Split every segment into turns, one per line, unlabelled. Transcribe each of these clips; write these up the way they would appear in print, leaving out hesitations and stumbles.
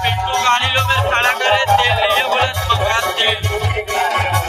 पिंटू गाड़ी लो में खड़ा करे तेल लिए बोले मंगा तेल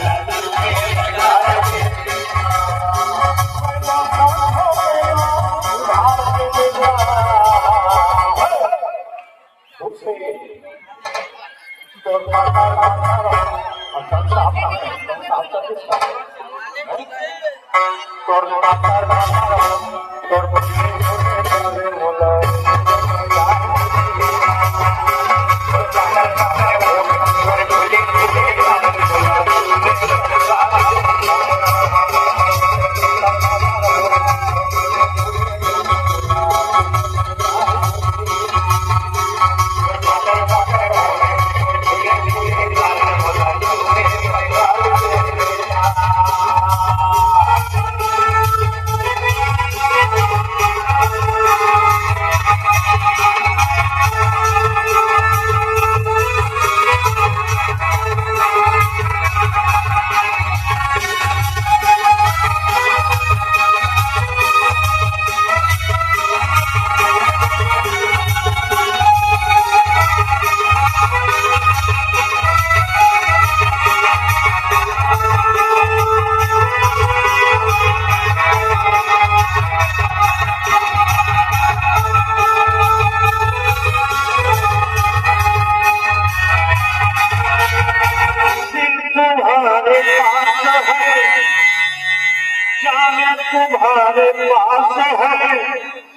तुम्हारे पास है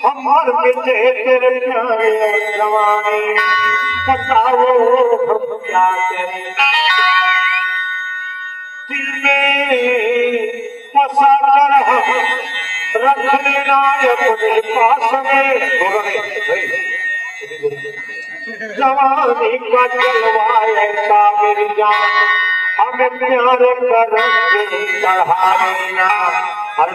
हमार बेटे तेरे प्यारे जवानी बताओ हम क्या करें दिल में फंसा कर हम रख लेना अपने पास में जवानी का जलवाए का मेरी जान हमें प्यार कर चढ़ाना हर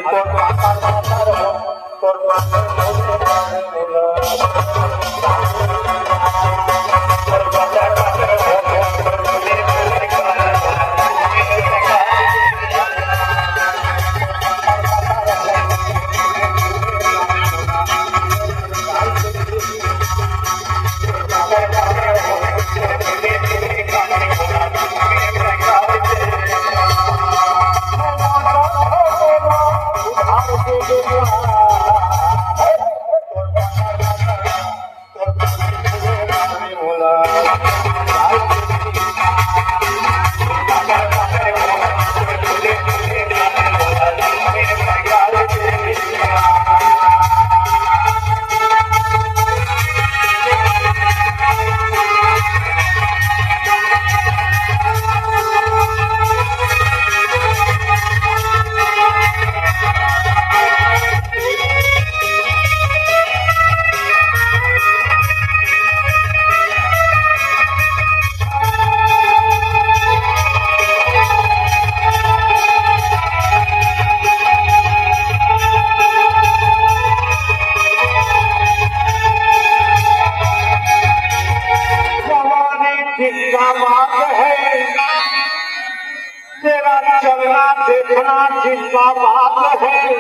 तेरा चलना देखना जिंदाबाद है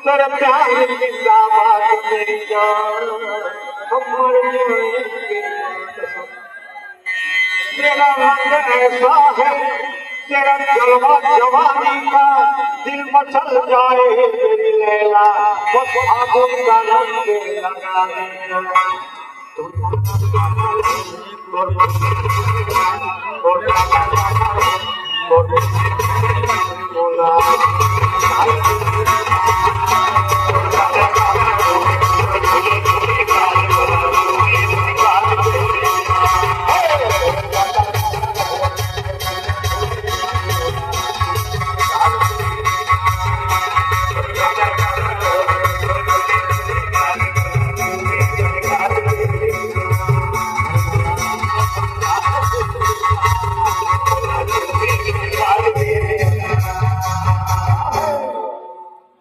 तेरा प्यार जिंदाबाद मेरी जान तेरा रंग ऐसा है तेरा जलवा जवानी का दिल मचल जाए मेरी लैला बस आगुन का रंग लगा